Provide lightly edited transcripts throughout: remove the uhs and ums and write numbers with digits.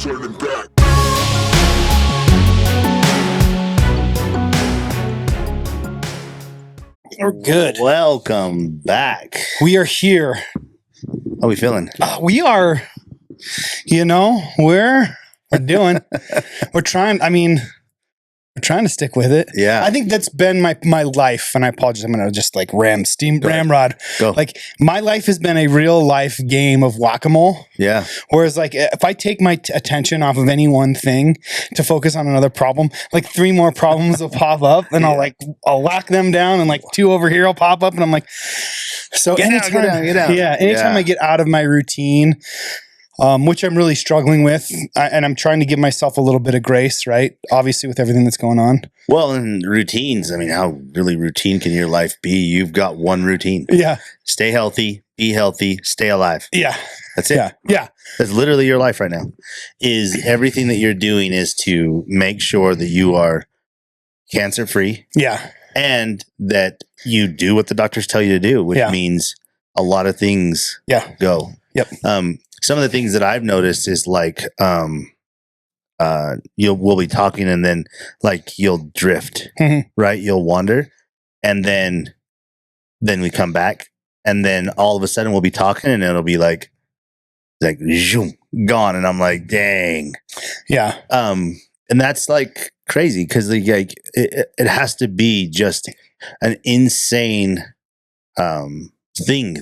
turning back. We're good. Welcome back. We are here. How we feeling? We are, we're doing, we're trying to stick with it. Yeah. I think that's been my life. And I apologize. I'm going to just like ramrod. Go. Like my life has been a real life game of whack-a-mole. Yeah. Whereas like if I take my attention off of any one thing to focus on another problem, like 3 more problems will pop up and I'll whack them down and like 2 over here will pop up and I'm like, so Get out. Yeah. Anytime I get out of my routine, which I'm really struggling with, and I'm trying to give myself a little bit of grace, right? Obviously with everything that's going on. Well, and routines. I mean, how really routine can your life be? You've got one routine. Yeah. Stay healthy, be healthy, stay alive. Yeah. That's it. Yeah. That's literally your life right now. Is everything that you're doing is to make sure that you are cancer free. Yeah. And that you do what the doctors tell you to do, which means a lot of things go. Yep. Some of the things that I've noticed is like, we'll be talking and then like you'll drift, right? You'll wander, and then we come back, and then all of a sudden we'll be talking, and it'll be like zoom, gone, and I'm like, dang, yeah. And that's like crazy because like it has to be just an insane thing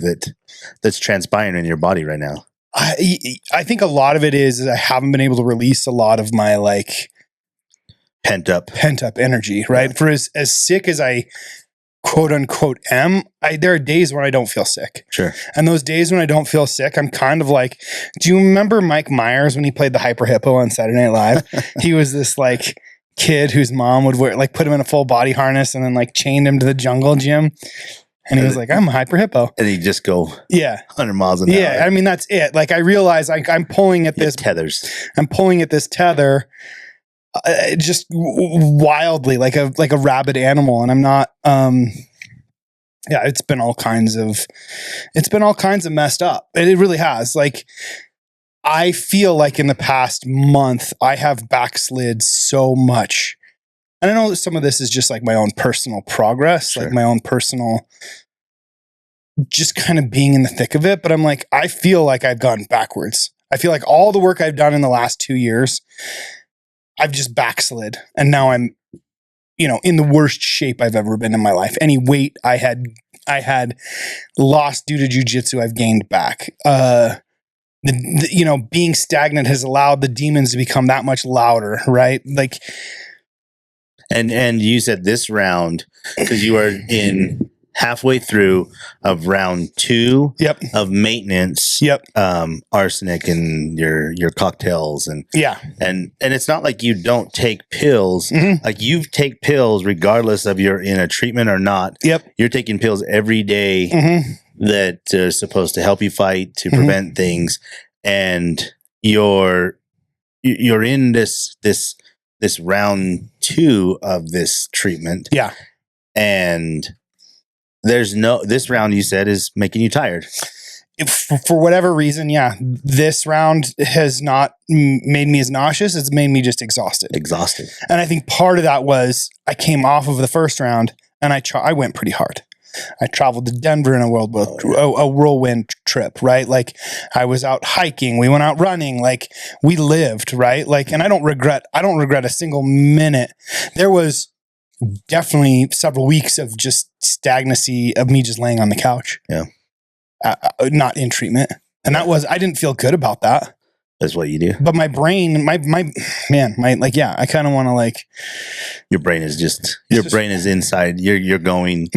that's transpiring in your body right now. I think a lot of it is I haven't been able to release a lot of my like pent up energy, right? Yeah. For as sick as I quote unquote am, there are days when I don't feel sick. Sure. And those days when I don't feel sick, I'm kind of like, do you remember Mike Myers when he played the Hyper Hippo on Saturday Night Live? He was this like kid whose mom would put him in a full body harness and then like chained him to the jungle gym. And he was like, I'm a hyper hippo. And he'd just go 100 miles an hour. Yeah, I mean, that's it. Like, I realize I'm pulling at this tethers. I'm pulling at this tether just wildly, like a rabid animal. And I'm not, it's been all kinds of messed up. It really has. Like, I feel like in the past month, I have backslid so much. And I know that some of this is just like my own personal progress, like my own personal, just kind of being in the thick of it. But I'm like, I feel like I've gone backwards. I feel like all the work I've done in the last 2 years, I've just backslid. And now I'm, in the worst shape I've ever been in my life. Any weight I had lost due to jujitsu, I've gained back. Being stagnant has allowed the demons to become that much louder, right? Like, And you said this round, because you are in halfway through of round 2 of maintenance, arsenic and your cocktails and it's not like you don't take pills. Like you take pills regardless of you're in a treatment or not. You're taking pills every day that are supposed to help you fight, to prevent things, and you're in this round 2 of this treatment. Yeah. And this round you said is making you tired. For whatever reason, this round has not made me as nauseous. It's made me just exhausted. And I think part of that was I came off of the first round and I went pretty hard. I traveled to Denver in a whirlwind trip, right? Like I was out hiking, we went out running, like we lived, right? Like, and I don't regret a single minute. There was definitely several weeks of just stagnancy of me just laying on the couch. Yeah. Not in treatment. And I didn't feel good about that. That's what you do. But my brain, I kind of want to like. Your brain is inside. You're going,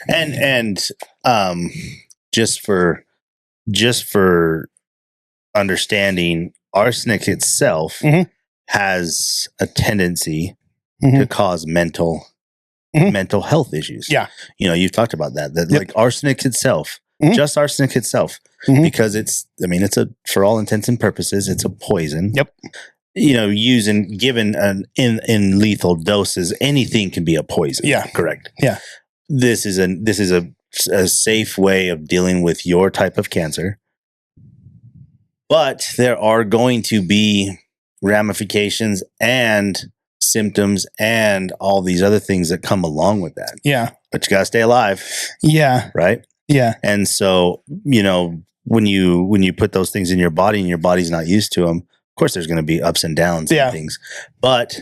and just for understanding, arsenic itself has a tendency to cause mental health issues. Yeah, you've talked about that. Like arsenic itself. Just arsenic itself, because for all intents and purposes, it's a poison. Yep. Given in lethal doses, anything can be a poison. Yeah. Correct. Yeah. This is a safe way of dealing with your type of cancer. But there are going to be ramifications and symptoms and all these other things that come along with that. Yeah. But you got to stay alive. Yeah. Right? Yeah. And so, when you put those things in your body and your body's not used to them, of course there's going to be ups and downs and things. But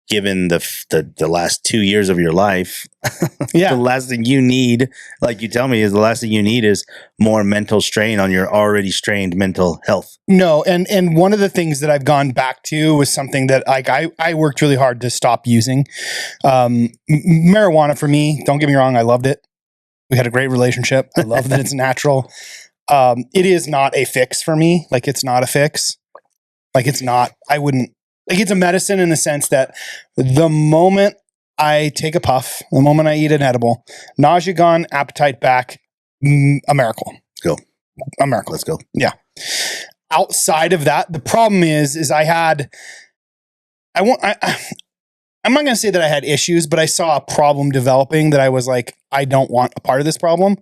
given the last 2 years of your life, the last thing you need, like you tell me, is the last thing you need is more mental strain on your already strained mental health. No, and one of the things that I've gone back to was something that I worked really hard to stop using. Marijuana for me, don't get me wrong, I loved it. We had a great relationship. I love that it's natural. It is not a fix for me. Like, it's not a fix. Like, it's not, I wouldn't, like, it's a medicine in the sense that the moment I take a puff, the moment I eat an edible, nausea gone, appetite back, a miracle. Let's go. A miracle. Let's go. Yeah. Outside of that, the problem is I'm not going to say that I had issues, but I saw a problem developing that I was like, I don't want a part of this problem.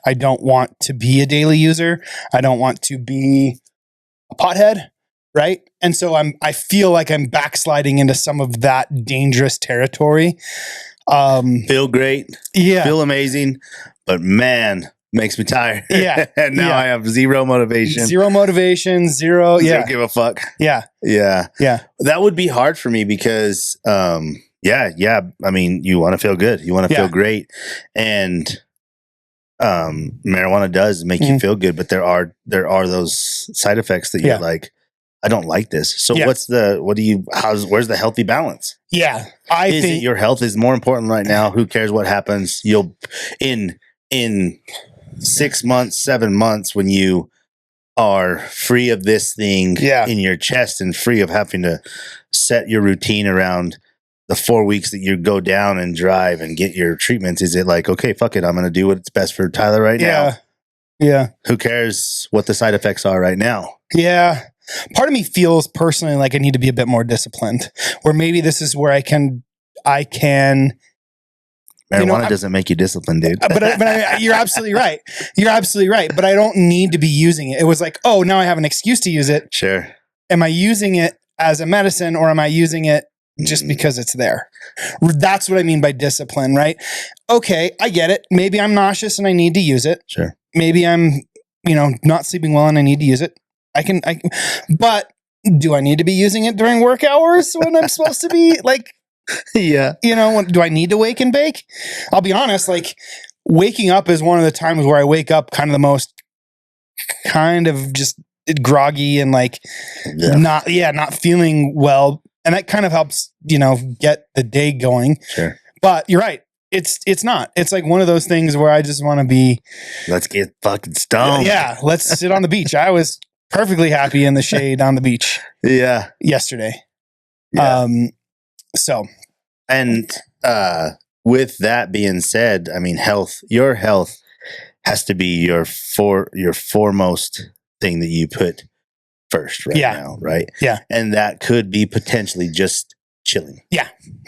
I don't want to be a daily user. I don't want to be a pothead. Right. And so I feel like I'm backsliding into some of that dangerous territory. Feel great. Yeah. Feel amazing. But man, makes me tired. Yeah. And now I have zero motivation. Zero. Don't give a fuck. Yeah. Yeah. Yeah. That would be hard for me because, I mean, you want to feel good. You want to feel great. And marijuana does make you feel good, but there are those side effects that you're like, I don't like this. So where's the healthy balance? Yeah. I think your health is more important right now. Who cares what happens? You'll in 6 months, 7 months, when you are free of this thing in your chest and free of having to set your routine around the 4 weeks that you go down and drive and get your treatments, is it like, okay, fuck it, I'm going to do what's best for Tyler right now? Yeah. Who cares what the side effects are right now? Yeah. Part of me feels personally like I need to be a bit more disciplined, where maybe this is where I can. Marijuana doesn't make you disciplined, dude. but you're absolutely right. You're absolutely right. But I don't need to be using it. It was like, oh, now I have an excuse to use it. Sure. Am I using it as a medicine, or am I using it just because it's there? That's what I mean by discipline, right? Okay, I get it. Maybe I'm nauseous and I need to use it. Sure. Maybe I'm, not sleeping well and I need to use it. But do I need to be using it during work hours when I'm supposed to be like, do I need to wake and bake? I'll be honest, like, waking up is one of the times where I wake up kind of the most kind of just groggy and like not feeling well. And that kind of helps, get the day going. Sure. But you're right. It's not. It's like one of those things where I just want to be. Let's get fucking stoned. Yeah. Let's sit on the beach. I was perfectly happy in the shade on the beach. Yeah. Yesterday. Yeah. And with that being said, I mean, your health has to be your foremost thing that you put first now, right? Yeah. And that could be potentially just chilling. Yeah.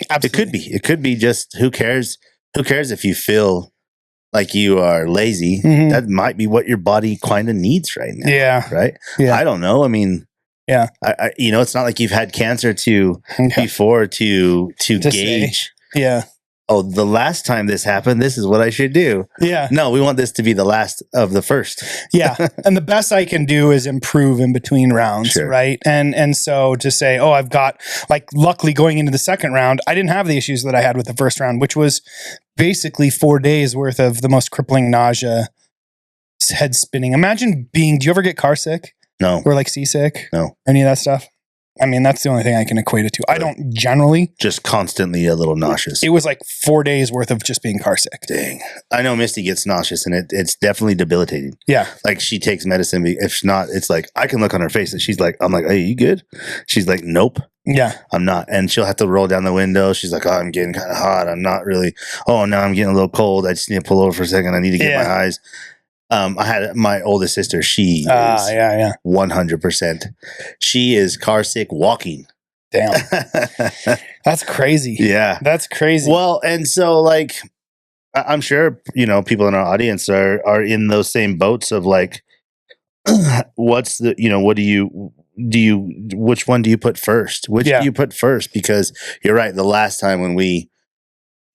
Absolutely. It could be just, who cares? Who cares if you feel like you are lazy? Mm-hmm. That might be what your body kind of needs right now. Yeah. Right? Yeah. I don't know. I mean, yeah. I it's not like you've had cancer before to gauge. Yeah. Oh, the last time this happened, this is what I should do. Yeah. No, we want this to be the last of the first. Yeah. And the best I can do is improve in between rounds. Sure. Right. And so to say, oh, I've got, like, luckily going into the second round, I didn't have the issues that I had with the first round, which was basically 4 days worth of the most crippling nausea, head spinning. Imagine do you ever get car sick? No. Or like seasick? No. Any of that stuff? I mean, that's the only thing I can equate it to. I don't generally. Just constantly a little nauseous. It was like 4 days worth of just being car sick. Dang. I know Misty gets nauseous, and it's definitely debilitating. Yeah. Like, she takes medicine. If not, it's like, I can look on her face and she's like, I'm like, hey, you good? She's like, nope. Yeah. I'm not. And she'll have to roll down the window. She's like, oh, I'm getting kind of hot. I'm not really. Oh, now I'm getting a little cold. I just need to pull over for a second. I need to get my eyes. I had my oldest sister. She is 100%. She is car sick walking. Damn. That's crazy. Yeah. That's crazy. Well, and so, like, I'm sure, people in our audience are in those same boats of like, what's the, what do you, which one do you put first? Which do you put first? Because you're right. The last time when you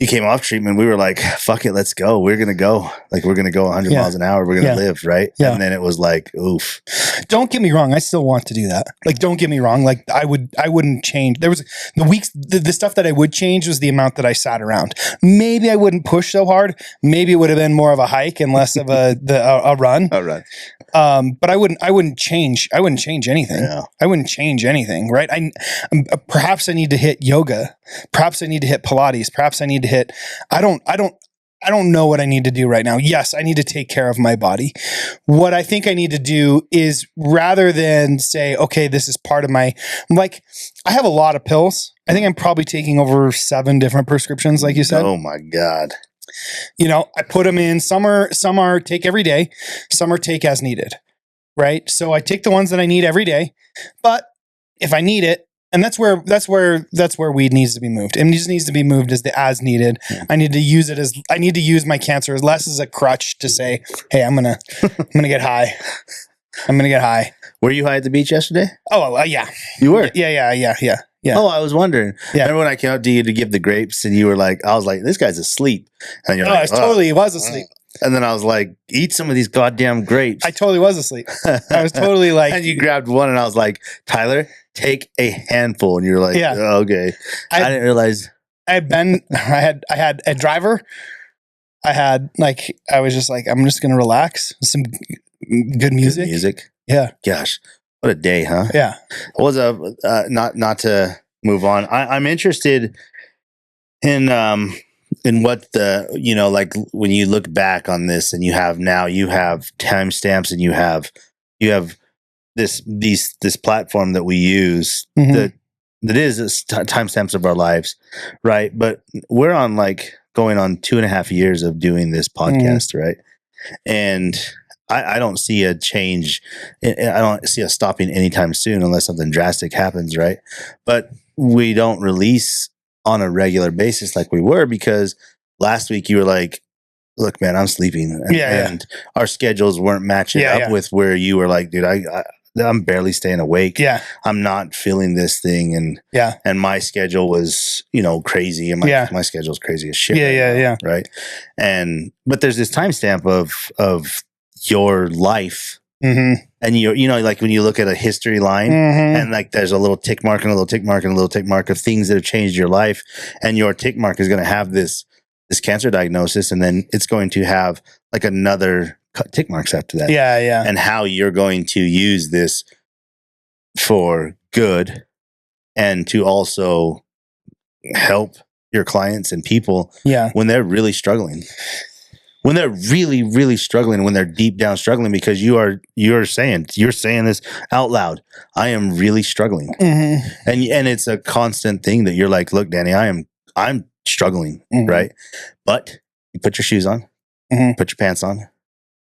came off treatment, we were like, fuck it, let's go. We're going to go. Like, we're going to go 100 miles an hour. We're going to live, right? Yeah. And then it was like, oof. Don't get me wrong. I still want to do that. Like, don't get me wrong. Like, I wouldn't change. There was the stuff that I would change was the amount that I sat around. Maybe I wouldn't push so hard. Maybe it would have been more of a hike and less of a run. A run. But I wouldn't change anything. Yeah. I wouldn't change anything, right? Perhaps I need to hit yoga. Perhaps I need to hit Pilates. Perhaps I need to hit, I don't know what I need to do right now. Yes, I need to take care of my body. What I think I need to do is, rather than say, okay, this is part of my, like, I have a lot of pills. I think I'm probably taking over 7 different prescriptions, like you said. Oh my God. You know, I put them in. Some are take every day. Some are take as needed, right? So I take the ones that I need every day. But if I need it, and that's where weed needs to be moved. It just needs to be moved as needed. Yeah. I need to use my cancer as less as a crutch to say, hey, I'm gonna get high. I'm gonna get high. Were you high at the beach yesterday? Oh, yeah. You were? Yeah. Oh, I was wondering. Yeah. Remember when I came up to you to give the grapes and you were like, I was like, this guy's asleep. And you're like, he was asleep. And then I was like, eat some of these goddamn grapes. I totally was asleep. I was totally like. And you grabbed one and I was like, Tyler, take a handful. And you're like, oh, okay. I didn't realize. I had a driver. I was just like, I'm just going to relax. Some good music. Good music. Yeah. Gosh. What a day, huh? Yeah. Was not to move on. I'm interested in what like when you look back on this and you have timestamps and you have this platform that we use that is timestamps of our lives, right? But we're on going on 2.5 years of doing this podcast, right? And I don't see a change. I don't see us stopping anytime soon unless something drastic happens, right? But we don't release on a regular basis like we were, because last week you were like, look, man, I'm sleeping. And our schedules weren't matching up with where you were like, dude, I'm barely staying awake. Yeah. I'm not feeling this thing. And my schedule was, crazy. And my schedule's crazy as shit. Yeah. Right. But there's this timestamp of your life. Mm-hmm. And like when you look at a history line and there's a little tick mark and a little tick mark and a little tick mark of things that have changed your life. And your tick mark is going to have this cancer diagnosis. And then it's going to have another tick marks after that. Yeah. And how you're going to use this for good and to also help your clients and people when they're really struggling. When they're really, really struggling, when they're deep down struggling, because you're saying this out loud. I am really struggling, and it's a constant thing that you're like, look, Danny, I'm struggling, right? But you put your shoes on, put your pants on,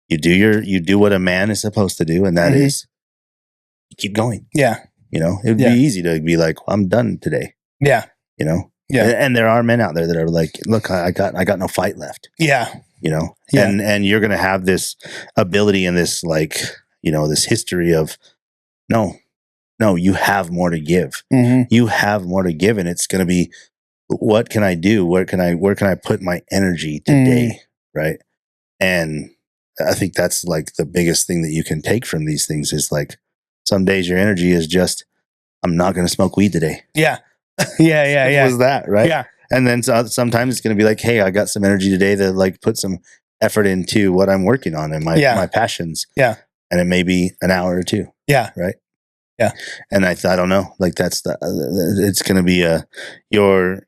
you do what a man is supposed to do, and that is you keep going. Yeah, it'd be easy to be like, well, I'm done today. Yeah, Yeah, and there are men out there that are like, look, I got no fight left. Yeah. And you're going to have this ability and this this history of no, you have more to give. You have more to give. And it's going to be, what can I do? Where can I put my energy today? Right. And I think that's the biggest thing that you can take from these things is some days your energy is just, I'm not going to smoke weed today. Yeah. Yeah. Was that right? Yeah. And then sometimes it's going to be like, hey, I got some energy today to put some effort into what I'm working on and my passions. Yeah. And it may be an hour or two. Yeah. Right. Yeah. And I don't know, that's it's going to be your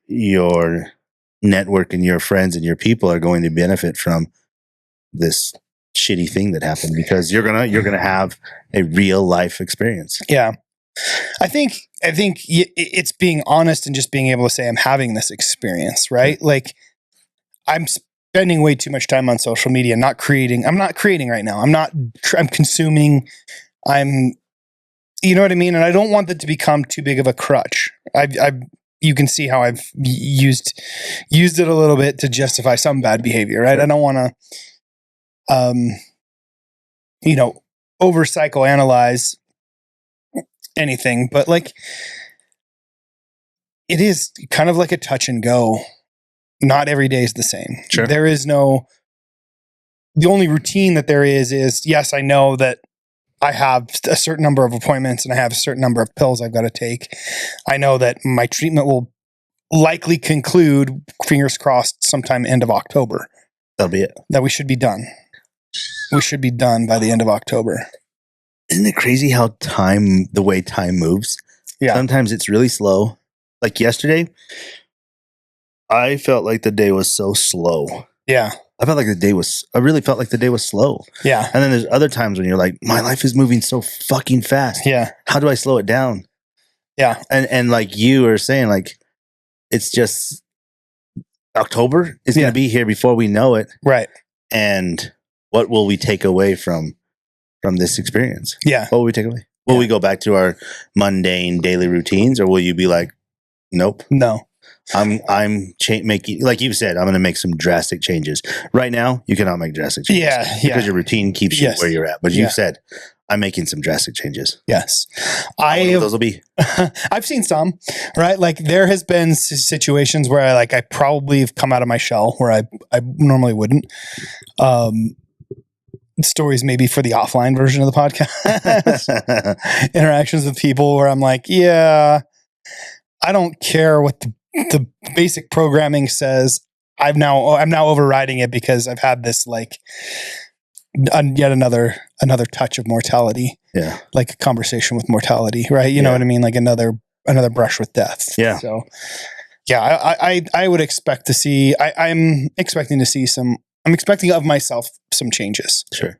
network and your friends and your people are going to benefit from this shitty thing that happened, because you're going to have a real life experience. Yeah. I think it's being honest and just being able to say I'm having this experience, right? I'm spending way too much time on social media, I'm not creating right now. I'm consuming. You know what I mean? And I don't want that to become too big of a crutch. You can see how I've used it a little bit to justify some bad behavior, right? Sure. I don't want to, over psychoanalyze anything, but like it is kind of like a touch and go. Not every day is the same. Sure. There is no, the only routine that there is yes, I know that I have a certain number of appointments and I have a certain number of pills I've got to take. I know that my treatment will likely conclude, fingers crossed, sometime end of October. That'll be it. That we should be done. We should be done by the end of October. Isn't it crazy how the way time moves? Yeah. Sometimes it's really slow. Like yesterday, I felt like the day was so slow. Yeah. I really felt like the day was slow. Yeah. And then there's other times when you're like, my life is moving so fucking fast. Yeah. How do I slow it down? Yeah. And like you were saying, like, it's just October is going to be here before we know it. Right. And what will we take away from this experience? Yeah. What will we take away? Will we go back to our mundane daily routines, or will you be like, nope. No. I'm making, like you said, I'm going to make some drastic changes. Right now, you cannot make drastic changes. Yeah. Because your routine keeps you where you're at. But you said, I'm making some drastic changes. Yes. Those will be. I've seen some, right? Like there has been situations where I probably have come out of my shell where I normally wouldn't. Stories maybe for the offline version of the podcast. Interactions with people where I'm like, yeah, I don't care what the basic programming says. I'm now overriding it because I've had this like yet another touch of mortality. Yeah. Like a conversation with mortality, right? You know what I mean? Like another brush with death. Yeah. So yeah, I would expect to see, I'm expecting to see I'm expecting of myself some changes. Sure.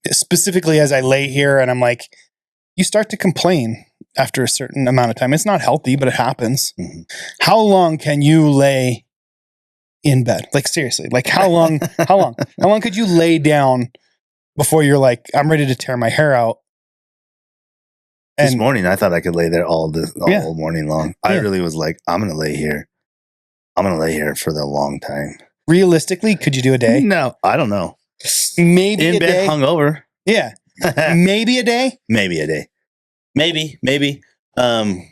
Specifically as I lay here and I'm like, you start to complain after a certain amount of time. It's not healthy, but it happens. Mm-hmm. How long can you lay in bed? Like seriously, like how long could you lay down before you're like, I'm ready to tear my hair out? And this morning, I thought I could lay there all morning long. I really was like, I'm going to lay here. I'm going to lay here for the long time. Realistically, could you do a day? No, I don't know. Maybe in a bed, day. hungover. Yeah. Maybe a day. Maybe a day. Maybe. I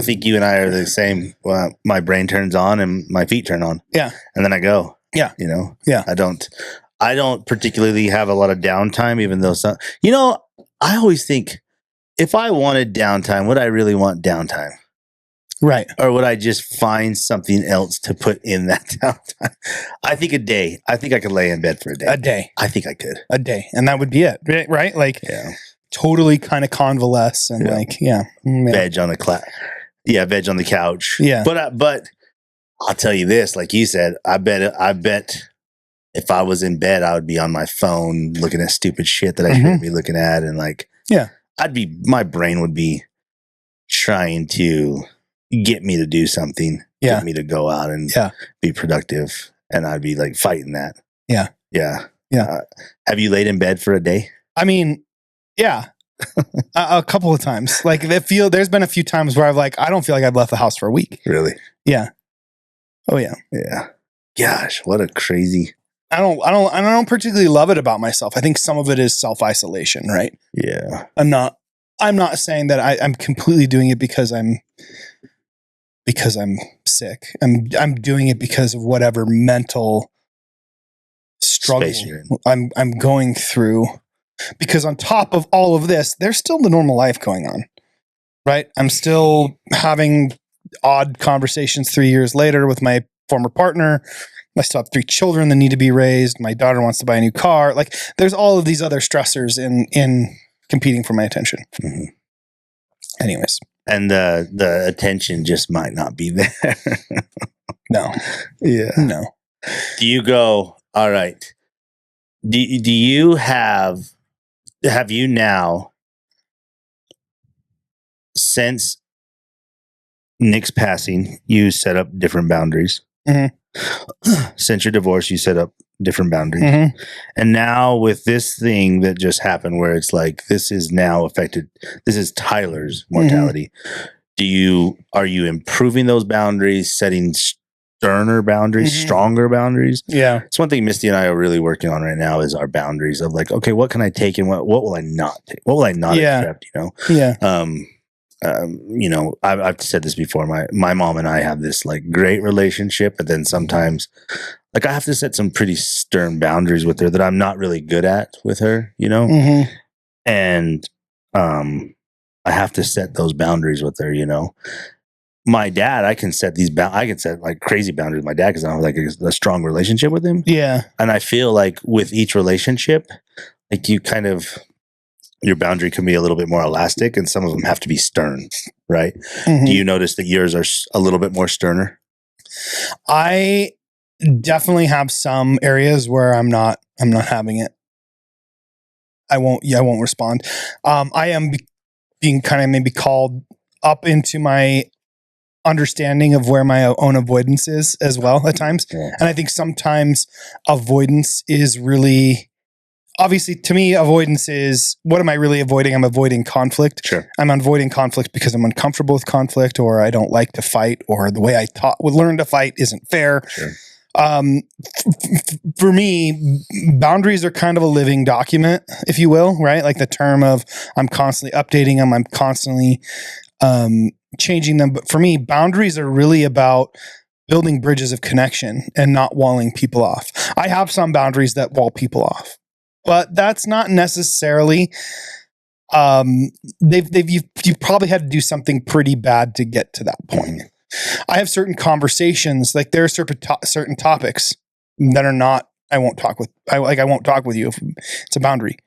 think you and I are the same. Well, my brain turns on and my feet turn on. Yeah. And then I go. Yeah. You know? Yeah. I don't particularly have a lot of downtime, even though I always think if I wanted downtime, would I really want downtime? Right. Or would I just find something else to put in that downtime? I think a day. I think I could lay in bed for a day. A day. I think I could. A day. And that would be it. Right? Like, totally kind of convalesce and veg on the veg on the couch. Yeah. But I'll tell you this, like you said, I bet if I was in bed, I would be on my phone looking at stupid shit that I shouldn't be looking at. And like, my brain would be trying to get me to do something, get me to go out and be productive. And I'd be like fighting that. Yeah. Yeah. Yeah. Have you laid in bed for a day? I mean, yeah, a couple of times. Like there's been a few times where I don't feel like I've left the house for a week. Really? Yeah. Oh yeah. Yeah. Gosh, what a crazy. I don't particularly love it about myself. I think some of it is self-isolation, right? Yeah. I'm not saying that I'm completely doing it because I'm sick. I'm doing it because of whatever mental struggle I'm going through. Because on top of all of this, there's still the normal life going on, right? I'm still having odd conversations 3 years later with my former partner. I still have 3 children that need to be raised. My daughter wants to buy a new car. Like there's all of these other stressors in competing for my attention. Mm-hmm. Anyways. And the attention just might not be there. No. Yeah. No. Do you go, all right. Do you have you now, since Nick's passing, you set up different boundaries? Mm-hmm. Since your divorce, you set up different boundaries. Mm-hmm. And now with this thing that just happened where it's like, this is Tyler's mortality. Mm-hmm. Are you improving those boundaries, setting sterner boundaries, stronger boundaries. Yeah. It's one thing Misty and I are really working on right now is our boundaries of like, okay, what can I take and what will I not take? What will I not accept? You know? Yeah. You know, I've said this before. My mom and I have this like great relationship, but then sometimes like I have to set some pretty stern boundaries with her that I'm not really good at with her, you know? And I have to set those boundaries with her, you know? My dad, I can set I can set like crazy boundaries with my dad because I have like a strong relationship with him. Yeah. And I feel like with each relationship, like you kind of, your boundary can be a little bit more elastic and some of them have to be stern, right? Do you notice that yours are a little bit more sterner? I definitely have some areas where I'm not having it. I won't respond. I am being kind of maybe called up into my understanding of where my own avoidance is as well at times. Yeah. And I think sometimes avoidance is really, obviously to me, avoidance is, what am I really avoiding? I'm avoiding conflict. Sure. I'm avoiding conflict because I'm uncomfortable with conflict, or I don't like to fight, or the way I learn to fight isn't fair. Sure. For me, boundaries are kind of a living document, if you will, right? Like the term of I'm constantly updating them. I'm constantly, changing them. But for me, boundaries are really about building bridges of connection and not walling people off. I have some boundaries that wall people off, but that's not necessarily, you've probably had to do something pretty bad to get to that point. I have certain conversations, like there are certain topics that are not, I won't talk with you if it's a boundary.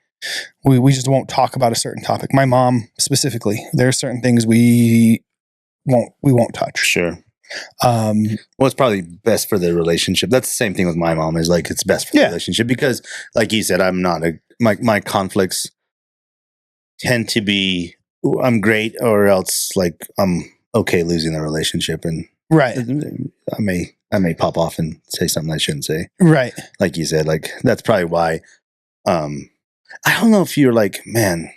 We just won't talk about a certain topic. My mom specifically, there are certain things we won't touch. Sure. Well, it's probably best for the relationship. That's the same thing with my mom, is like, it's best for the relationship because like you said, I'm not my conflicts tend to be, I'm great or else like I'm okay losing the relationship. And right. I may pop off and say something I shouldn't say. Right. Like you said, like that's probably why, I don't know if you're like, man,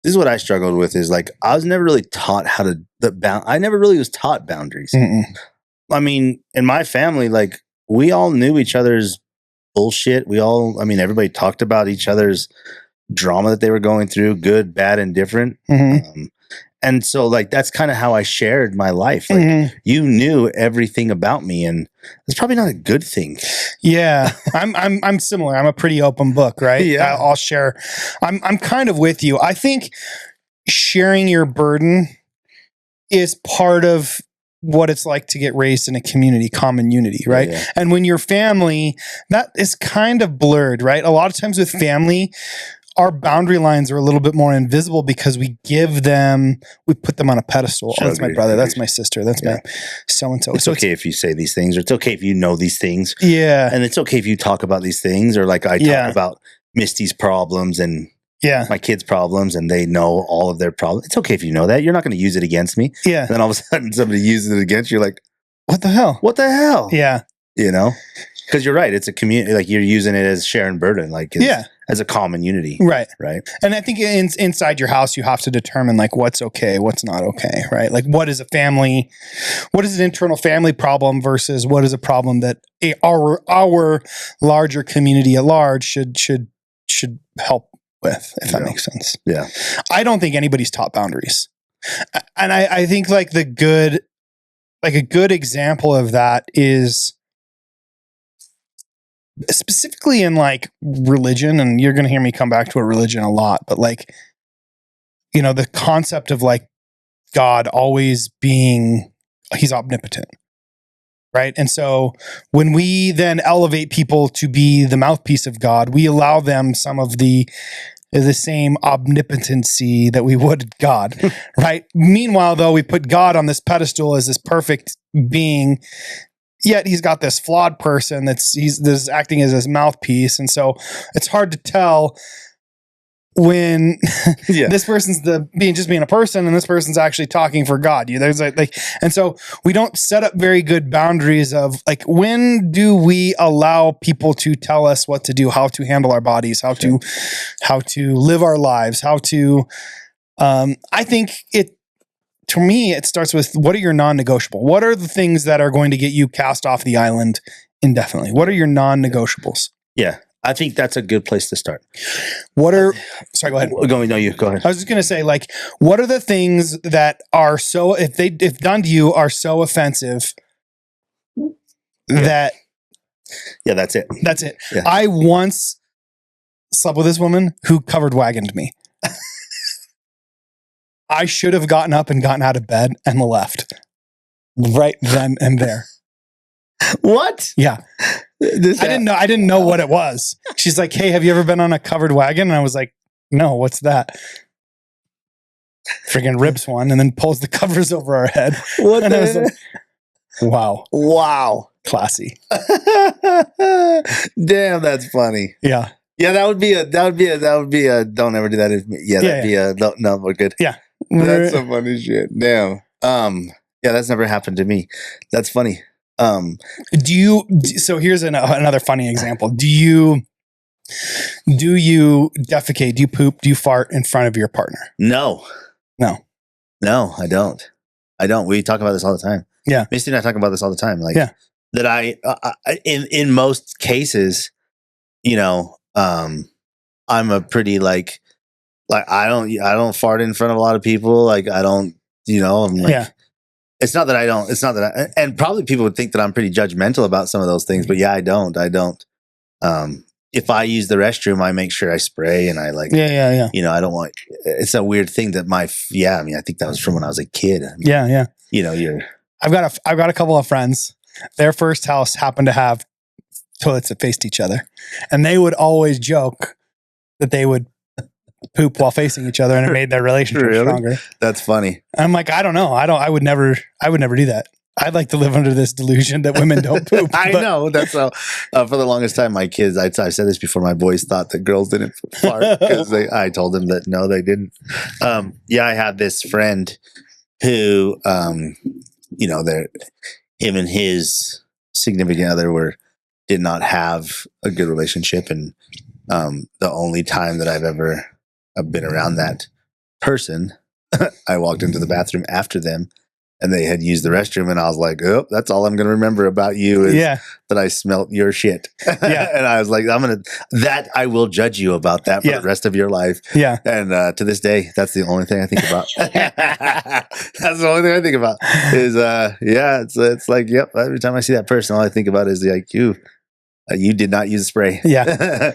this is what I struggled with is like, I was never really taught how to, I never really was taught boundaries. I mean, in my family, like we all knew each other's bullshit. Everybody talked about each other's drama that they were going through, good, bad, and different. And so like, that's kind of how I shared my life. Like you knew everything about me, and it's probably not a good thing. Yeah. I'm similar. I'm a pretty open book, right? Yeah. I'll share. I'm kind of with you. I think sharing your burden is part of what it's like to get raised in a community, common unity, right? Yeah. And when you're family, that is kind of blurred, right? A lot of times with family, our boundary lines are a little bit more invisible because we put them on a pedestal. Sure, that's my brother. That's my sister. That's my so-and-so. It's okay if you say these things, or it's okay if you know these things. Yeah. And it's okay if you talk about these things, or like I talk about Misty's problems and my kids' problems, and they know all of their problems. It's okay if you know that. You're not going to use it against me. Yeah. And then all of a sudden somebody uses it against you. You're like, what the hell? What the hell? Yeah. You know? Because you're right. It's a community. Like you're using it as sharing burden. Like as a common unity. Right. Right. And I think inside your house, you have to determine like what's okay, what's not okay, right? Like what is an internal family problem versus what is a problem that our larger community at large should help with, if that makes sense. Yeah. I don't think anybody's taught boundaries. And I think like a good example of that is specifically in like religion, and you're going to hear me come back to a religion a lot, but like, you know, the concept of like God always being, he's omnipotent, right? And so when we then elevate people to be the mouthpiece of God, we allow them some of the same omnipotency that we would God, right? Meanwhile, though, we put God on this pedestal as this perfect being, yet he's got this flawed person that's acting as his mouthpiece. And so it's hard to tell when this person's being a person and this person's actually talking for God. There's and so we don't set up very good boundaries of like, when do we allow people to tell us what to do, how to handle our bodies, how to live our lives, how to, I think to me, it starts with, what are your non-negotiable? What are the things that are going to get you cast off the island indefinitely? What are your non-negotiables? Yeah. I think that's a good place to start. Sorry, go ahead. Go ahead. I was just going to say, like, what are the things that are so, if done to you, are so offensive that... Yeah, that's it. That's it. Yeah. I once slept with this woman who covered wagoned me. I should have gotten up and gotten out of bed and left right then and there. What? Yeah. I didn't know what it was. She's like, hey, have you ever been on a covered wagon? And I was like, no, what's that? Friggin' rips one and then pulls the covers over our head. What? And I was like, wow. Classy. Damn, that's funny. Yeah. Yeah, that would be a don't ever do that. No, we're good. Yeah. That's some funny shit. Damn. Yeah, that's never happened to me. That's funny. So here's another funny example. Do you defecate? Do you poop? Do you fart in front of your partner? No, I don't. We talk about this all the time. Yeah. Misty and I talk about this all the time. Like, that I in most cases, I'm a pretty like I don't fart in front of a lot of people. Like, I don't, I'm like, it's not that and probably people would think that I'm pretty judgmental about some of those things, but yeah, I don't. If I use the restroom, I make sure I spray and I like, I don't want, it's a weird thing that I think that was from when I was a kid. Yeah. I've got a couple of friends. Their first house happened to have toilets that faced each other, and they would always joke that they would poop while facing each other, and it made their relationship stronger. That's funny. And I'm like, I don't know. I would never do that. I'd like to live under this delusion that women don't poop. I know. That's how, for the longest time, my kids, I've said this before, my boys thought that girls didn't fart because I told them that no, they didn't. I had this friend who, him and his significant other did not have a good relationship. And the only time that I've ever been around that person, I walked into the bathroom after them and they had used the restroom, and I was like, oh, that's all I'm going to remember about you is that I smelt your shit. Yeah. And I was like, I will judge you about that for the rest of your life. Yeah. And to this day, that's the only thing I think about. That's the only thing I think about is, it's like, yep. Every time I see that person, all I think about is like, you did not use spray. Yeah.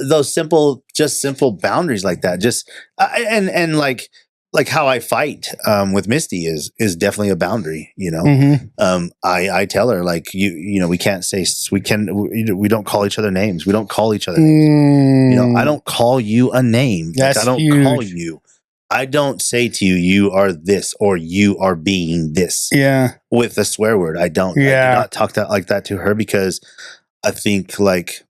Those simple boundaries like that, just, and like how I fight with Misty is definitely a boundary, Mm-hmm. I tell her, like, we can't say, we don't call each other names. We don't call each other names. I don't call you a name. That's I don't huge. call you. I don't say to you, you are this or you are being this. Yeah. With a swear word. I don't. Yeah. I do not talk like that to her because I think like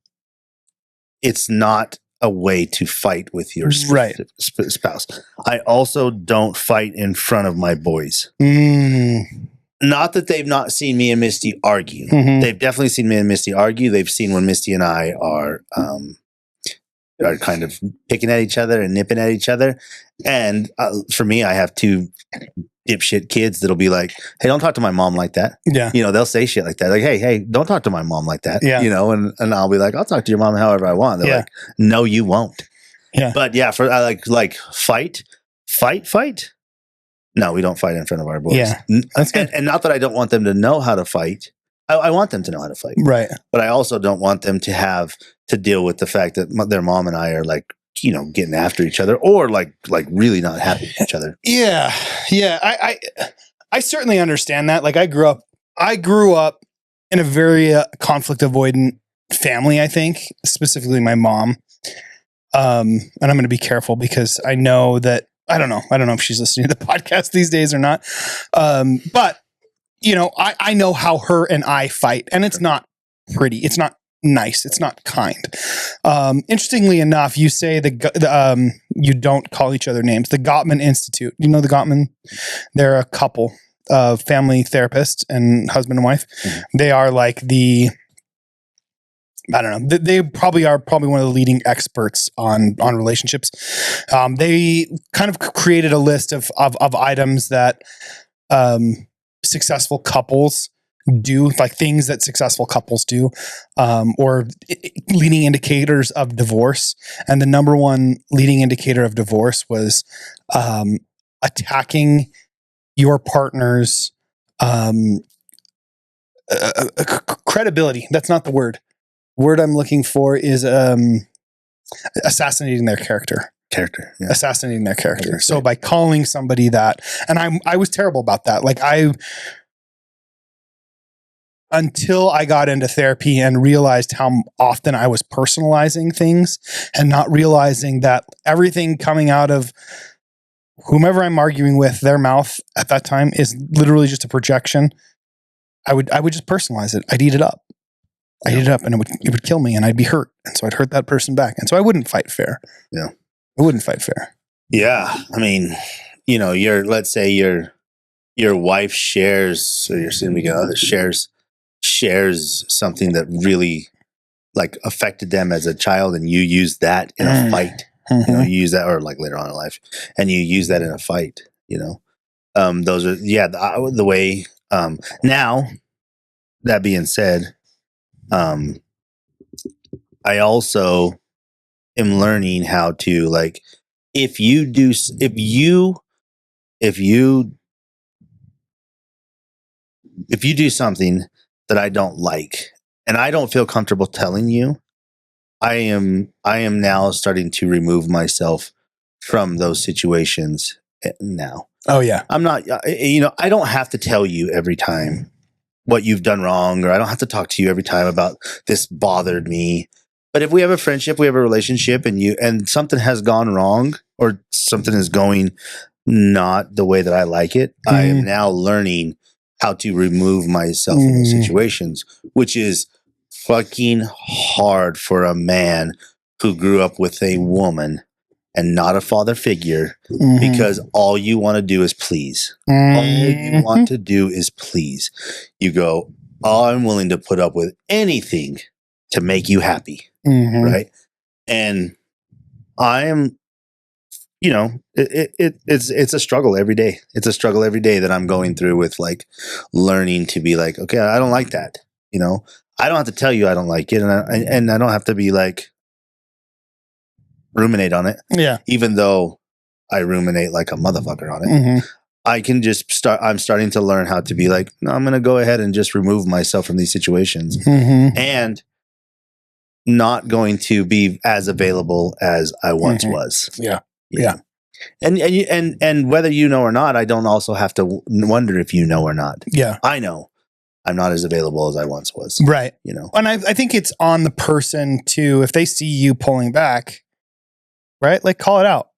it's not a way to fight with your spouse. I also don't fight in front of my boys. Not that they've not seen me and Misty argue. Mm-hmm. They've definitely seen me and Misty argue. They've seen when Misty and I are kind of picking at each other and nipping at each other. And for me, I have two dipshit kids that'll be like, hey, don't talk to my mom like that. Yeah. They'll say shit like that. Like, hey, don't talk to my mom like that. Yeah. And I'll be like, I'll talk to your mom however I want. They're like, no, you won't. Yeah. But yeah, I like fight. No, we don't fight in front of our boys. Yeah. That's good. And not that I don't want them to know how to fight. I want them to know how to fight. Right. But I also don't want them to have to deal with the fact that their mom and I are like, getting after each other or like really not happy with each other. Yeah. Yeah. I certainly understand that. Like I grew up in a very conflict avoidant family, I think, specifically my mom. And I'm going to be careful because I know that, I don't know if she's listening to the podcast these days or not. But I know how her and I fight, and it's not pretty. It's not nice. It's not kind. Interestingly enough, you say you don't call each other names. The Gottman Institute. You know the Gottman? They're a couple of family therapists and husband and wife. Mm-hmm. They are like I don't know. They probably are one of the leading experts on relationships. They kind of created a list of items that successful couples do, like things that successful couples do, or leading indicators of divorce. And the number one leading indicator of divorce was attacking your partner's credibility. That's not the word. Word I'm looking for is assassinating their character. Yeah. Assassinating their character. So by calling somebody that, and I was terrible about that. Like until I got into therapy and realized how often I was personalizing things and not realizing that everything coming out of whomever I'm arguing with, their mouth at that time is literally just a projection. I would just personalize it. I'd eat it up. I'd eat it up and it would kill me and I'd be hurt. And so I'd hurt that person back. And so I wouldn't fight fair. Yeah. I wouldn't fight fair. Yeah. I mean, let's say your wife shares, or your significant other shares something that really like affected them as a child, and you use that in a fight. You use that, or like later on in life, and you use that in a fight. Those are the way. Now, that being said, I also am learning how to, like, if you do something that I don't like and I don't feel comfortable telling you, I am now starting to remove myself from those situations now. Oh yeah. I'm not, I don't have to tell you every time what you've done wrong, or I don't have to talk to you every time about this bothered me. But if we have a friendship, we have a relationship, and something has gone wrong, or something is going not the way that I like it, I am now learning how to remove myself from those situations, which is fucking hard for a man who grew up with a woman and not a father figure, because all you want to do is please. All you want to do is please. You go, I'm willing to put up with anything to make you happy. Right. And I am, it's a struggle every day. It's a struggle every day that I'm going through with, like, learning to be like, okay, I don't like that. I don't have to tell you I don't like it. And I don't have to be like, ruminate on it. Yeah. Even though I ruminate like a motherfucker on it. I can just I'm starting to learn how to be like, no, I'm going to go ahead and just remove myself from these situations, and not going to be as available as I once was. Yeah. Yeah. And whether you know or not, I don't also have to wonder if you know or not. Yeah. I know I'm not as available as I once was. Right. And I think it's on the person too, if they see you pulling back, right? Like, call it out.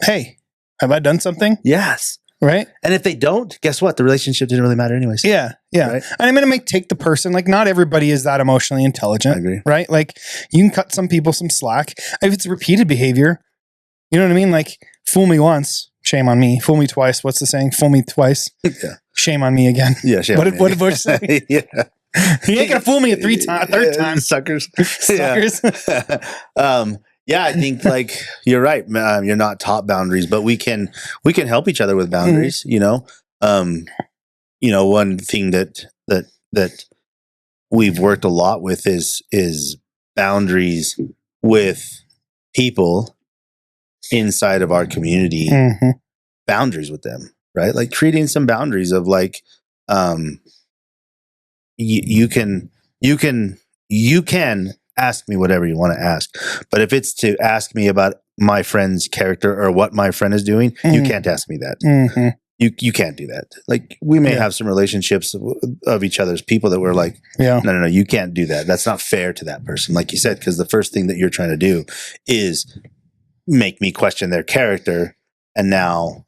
Hey, have I done something? Yes. Right. And if they don't, guess what? The relationship didn't really matter anyways. Yeah. Yeah. Right? And I'm going to take the person, like, not everybody is that emotionally intelligent. I agree. Right. Like, you can cut some people some slack. If it's repeated behavior, you know what I mean? Like, fool me once, shame on me. Fool me twice. What's the saying? Fool me twice. Yeah. Shame on me again. Yeah. Shame on me. What did Bush say? Yeah. You ain't going to fool me a third time. Suckers. Suckers. Yeah, I think, like, you're right. You're not taught boundaries, but we can help each other with boundaries. One thing that we've worked a lot with is boundaries with people inside of our community. Boundaries with them, right? Like, creating some boundaries of, like, you can ask me whatever you want to ask, but if it's to ask me about my friend's character or what my friend is doing, you can't ask me that. You can't do that. Like, we may have some relationships of each other's people that we're like, no, you can't do that. That's not fair to that person. Like you said, because the first thing that you're trying to do is make me question their character. And now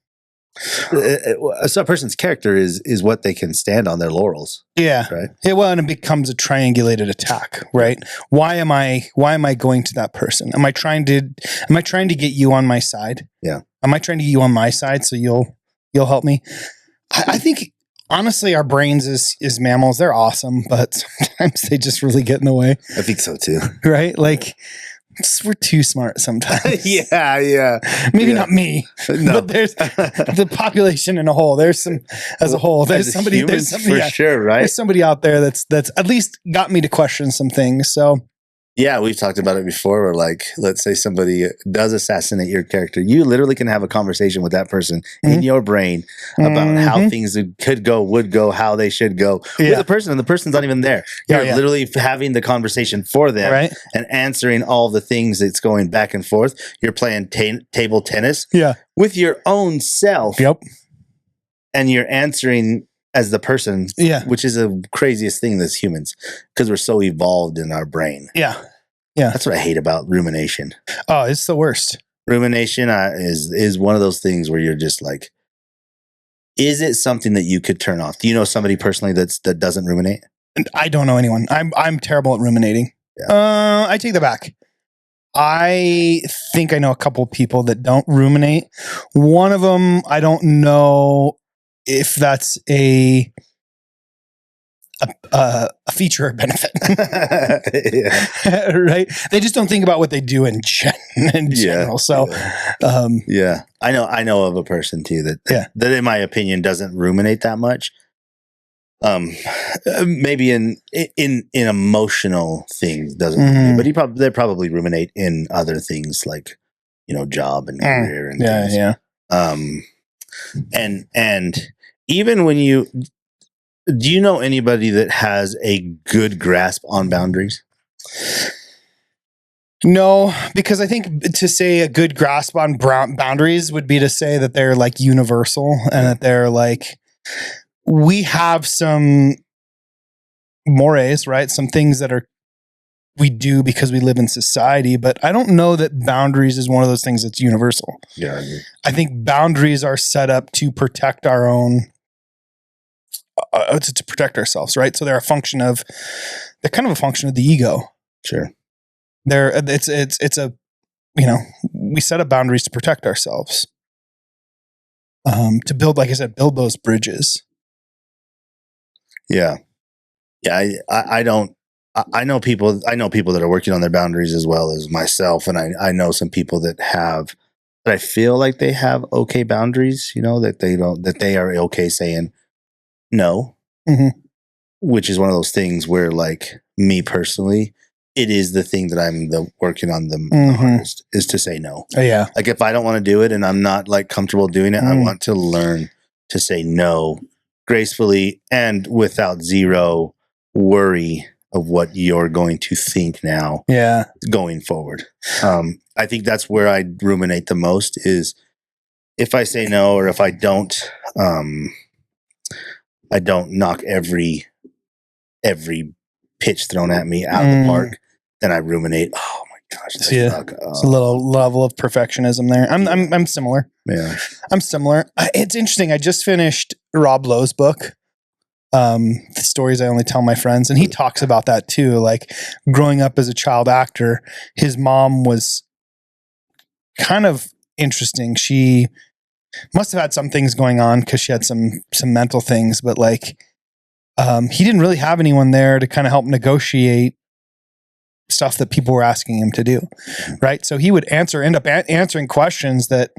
a person's character is what they can stand on, their laurels. Yeah. Right. Yeah. Well, and it becomes a triangulated attack, right? Why am I going to that person? Am I trying to get you on my side? Yeah. Am I trying to get you on my side so you'll help me? I think honestly, our brains as mammals, they're awesome, but sometimes they just really get in the way. I think so too. Right? Like, we're too smart sometimes. Yeah. Maybe not me, but there's the population in a whole. There's some as a whole. There's somebody for sure, right? There's somebody out there that's at least got me to question some things. So yeah, we've talked about it before. Where like, let's say somebody does assassinate your character, you literally can have a conversation with that person in your brain about how things would go, how they should go with the person, and the person's not even there. You're literally having the conversation for them and answering all the things that's going back and forth. You're playing table tennis with your own self. Yep. And you're answering as the person, which is the craziest thing as humans, because we're so evolved in our brain. Yeah. That's what I hate about rumination. Oh, it's the worst. Rumination is one of those things where you're just like, is it something that you could turn off? Do you know somebody personally that doesn't ruminate? I don't know anyone. I'm terrible at ruminating. I take that back. I think I know a couple of people that don't ruminate. One of them, I don't know if that's a feature or benefit. Right? They just don't think about what they do in general. So, I know of a person too that in my opinion doesn't ruminate that much. Maybe in emotional things doesn't, ruminate, but they probably ruminate in other things like, job and career and things. And even when do you know anybody that has a good grasp on boundaries? No, because I think to say a good grasp on boundaries would be to say that they're like universal and that they're like, we have some mores, right? Some things that we do because we live in society, but I don't know that boundaries is one of those things that's universal. Yeah, I agree. I think boundaries are set up to protect our own, to protect ourselves, right? So they're kind of a function of the ego. Sure. It's a, we set up boundaries to protect ourselves. To build, like I said, build those bridges. Yeah. Yeah. I know people that are working on their boundaries as well as myself. And I know some people that I feel like they have okay boundaries, that they are okay saying no, which is one of those things where, like, me personally, it is the thing that I'm working on the hardest is to say no. Yeah. Like, if I don't want to do it and I'm not like comfortable doing it, I want to learn to say no gracefully and without zero worry of what you're going to think now. Yeah. Going forward. I think that's where I ruminate the most is if I say no, or if I don't knock every pitch thrown at me out of the park, then I ruminate. Oh my gosh! It's a little level of perfectionism there. I'm similar. Yeah, I'm similar. It's interesting. I just finished Rob Lowe's book, The Stories I Only Tell My Friends, and he talks about that too. Like, growing up as a child actor, his mom was kind of interesting. She must have had some things going on because she had some mental things, but like, he didn't really have anyone there to kind of help negotiate stuff that people were asking him to do. Right. So he would end up answering questions that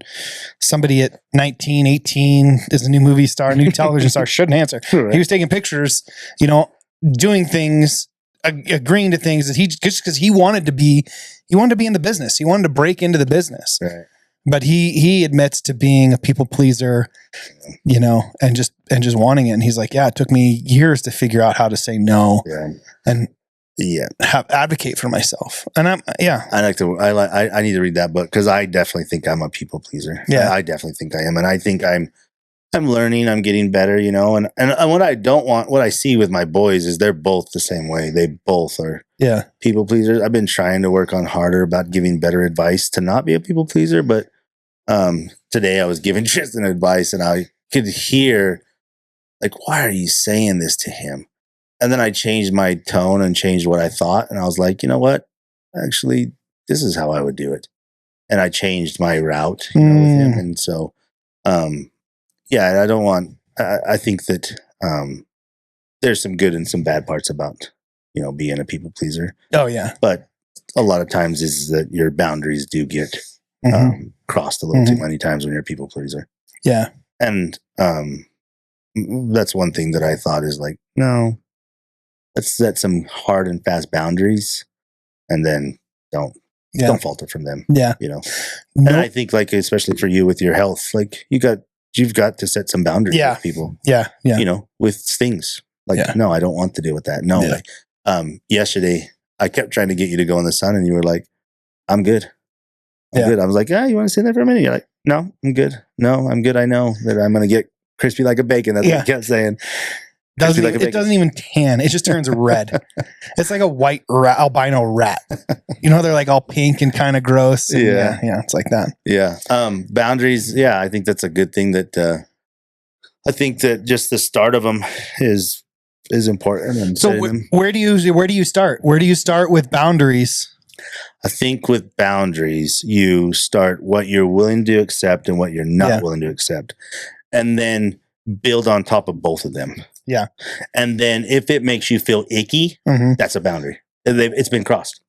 somebody at 19, 18 is a new movie star, new television star shouldn't answer. Right. He was taking pictures, doing things, agreeing to things that just because he wanted to be in the business. He wanted to break into the business. Right. But he admits to being a people pleaser, and just wanting it. And he's like, yeah, it took me years to figure out how to say no and advocate for myself. And I need to read that book because I definitely think I'm a people pleaser. Yeah. I definitely think I am. And I think I'm learning, I'm getting better, and what I see with my boys is they're both the same way. They both are people pleasers. I've been trying to work on harder about giving better advice to not be a people pleaser, but today I was giving Tristan advice and I could hear, like, why are you saying this to him? And then I changed my tone and changed what I thought. And I was like, you know what? Actually, this is how I would do it. And I changed my route with him. And so, I don't want, I think that there's some good and some bad parts about, being a people pleaser. Oh yeah. But a lot of times is that your boundaries do get crossed a little too many times when you're a people pleaser. Yeah. And that's one thing that I thought is like, no, let's set some hard and fast boundaries and then don't falter from them. Yeah. And I think like, especially for you with your health, like you've got to set some boundaries with people. Yeah. Yeah. With things like, no, I don't want to deal with that. No. Like, yesterday I kept trying to get you to go in the sun and you were like, I'm good. I'm good. I was like, you want to sit there for a minute? You're like, no, I'm good. No, I'm good. I know that I'm going to get crispy like a bacon. That's what I kept saying. It doesn't even tan. It just turns red. It's like a white albino rat. They're like all pink and kind of gross. And yeah. It's like that. Yeah. Boundaries. Yeah. I think that's a good thing that, I think that just the start of them is important. And so where do you start? Where do you start with boundaries? I think with boundaries, you start what you're willing to accept and what you're not willing to accept. And then build on top of both of them. Yeah. And then if it makes you feel icky, that's a boundary. It's been crossed.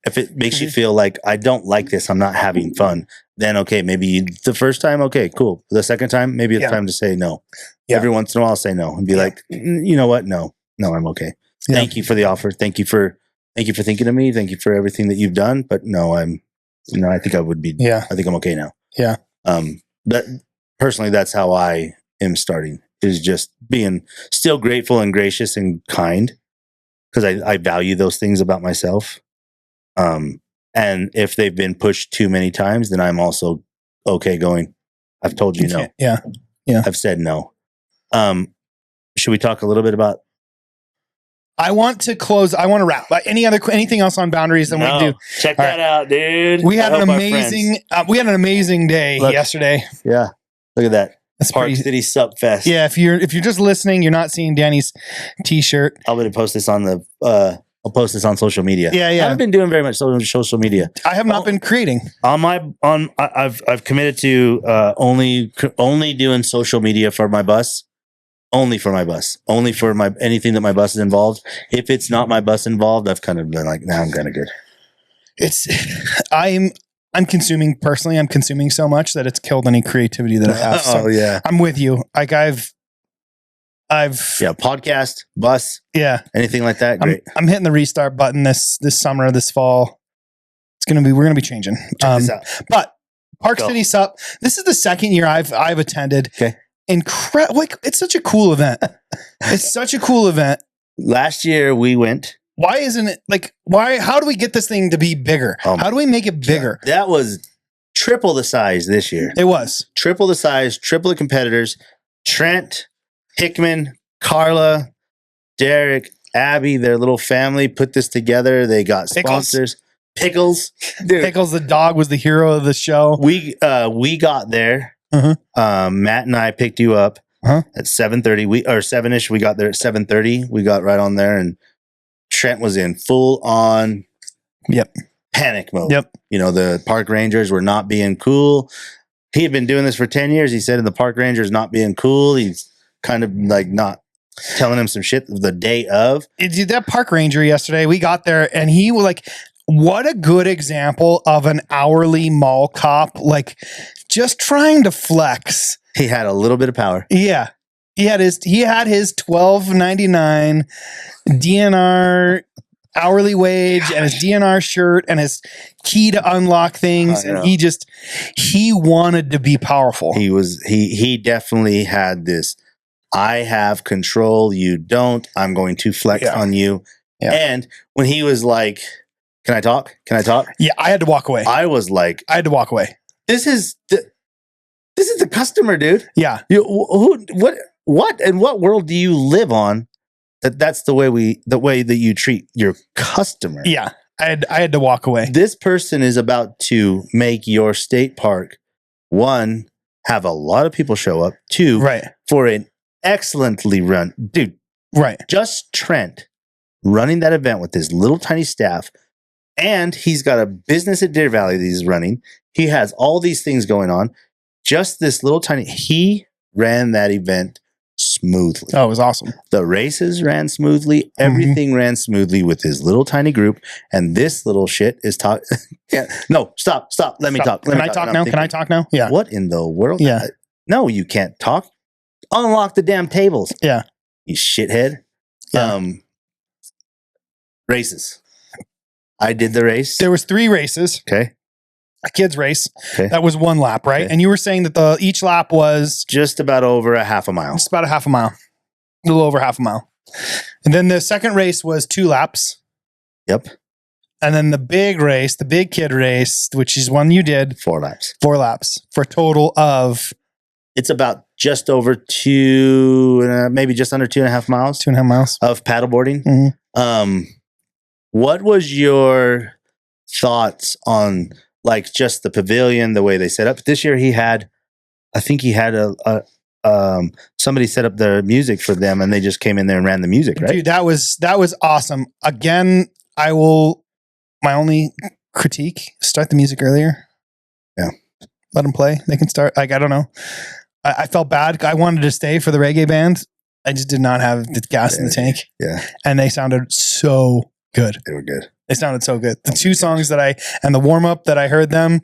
If it makes you feel like, I don't like this, I'm not having fun, then okay, maybe the first time, okay, cool. The second time, maybe it's time to say no. Yeah. Every once in a while, I'll say no and be like, you know what? No, I'm okay. Yeah. Thank you for the offer. Thank you for thinking of me. Thank you for everything that you've done. But no, I think I would be, I think I'm okay now. Yeah. Personally, that's how I am starting, is just being still grateful and gracious and kind, because I value those things about myself. And if they've been pushed too many times, then I'm also okay going, I've told you no. Yeah. Yeah. I've said no. Should we talk a little bit about? I want to wrap. But anything else on boundaries than we do? Check that out, dude. We had an amazing day yesterday. Yeah. Look at that. Park City Sup Fest. Yeah, if you're just listening, you're not seeing Danny's t-shirt. I'm going to post this on I'll post this on social media. Yeah. I haven't been doing very much social media. I have not been creating. I've committed to only doing social media for my bus. Only for my bus. Only for anything that my bus is involved. If it's not my bus involved, I've kind of been like, nah, I'm kind of good. I'm consuming so much that it's killed any creativity that I have. So yeah. I'm with you. Like I've podcast, bus, anything like that. Great. I'm hitting the restart button this summer, this fall. We're gonna be changing. Check this out. But Park City Sup. This is the second year I've attended. Okay. Like it's such a cool event. It's such a cool event. Last year we went. Why isn't it how do we get this thing to be bigger? How do we make it bigger? That was triple the size this year. It was triple the size, triple the competitors. Trent, Hickman, Carla, Derek, Abby, their little family put this together. They got sponsors. Pickles. Dude. Pickles, the dog, was the hero of the show. We got there. Matt and I picked you up at 7:30. 7-ish. We got there at 7:30. We got right on there, and Trent was in full on panic mode. Yep. The park rangers were not being cool. He had been doing this for 10 years. He said, and the park rangers not being cool. He's kind of like not telling him some shit the day of. That park ranger yesterday, we got there and he was like, what a good example of an hourly mall cop, like just trying to flex. He had a little bit of power. Yeah. He had his $12.99 DNR hourly wage and his DNR shirt and his key to unlock things. And he wanted to be powerful. He definitely had this. I have control. You don't. I'm going to flex on you. Yeah. And when he was like, can I talk? Yeah. I had to walk away. I was like, I had to walk away. This is the customer, dude. Yeah. What in what world do you live on? That's the way that you treat your customer. Yeah. I had to walk away. This person is about to make your state park, one, have a lot of people show up, two, for an excellently run, dude. Right. Just Trent running that event with his little tiny staff, and he's got a business at Deer Valley that he's running. He has all these things going on. Just this little tiny, he ran that event smoothly. Oh, it was awesome. The races ran smoothly. Everything ran smoothly with his little tiny group. And this little shit is talking. No, stop. Let me talk. Can I talk now? Can I talk now? Yeah. What in the world? Yeah. No, you can't talk. Unlock the damn tables. Yeah. You shithead. Yeah. Races. I did the race. There was 3 races. Okay. A kids race. Okay. That was 1 lap, right? Okay. And you were saying that each lap was just about over a half a mile. Just about a half a mile. A little over half a mile. And then the second race was 2 laps. Yep. And then the big race, the big kid race, which is one you did. 4 laps. 4 laps for a total of. It's about just over 2, maybe just under 2.5 miles. 2.5 miles of paddleboarding. Mm-hmm. What was your thoughts on like just the pavilion, the way they set up? This year I think he had somebody set up the music for them and they just came in there and ran the music, right? Dude, that was awesome. Again, my only critique, start the music earlier. Yeah. Let them play. They can start. Like, I don't know. I felt bad. I wanted to stay for the reggae band. I just did not have the gas in the tank. Yeah. And they sounded so good. They were good. They sounded so good. The 2 songs and the warm up that I heard them,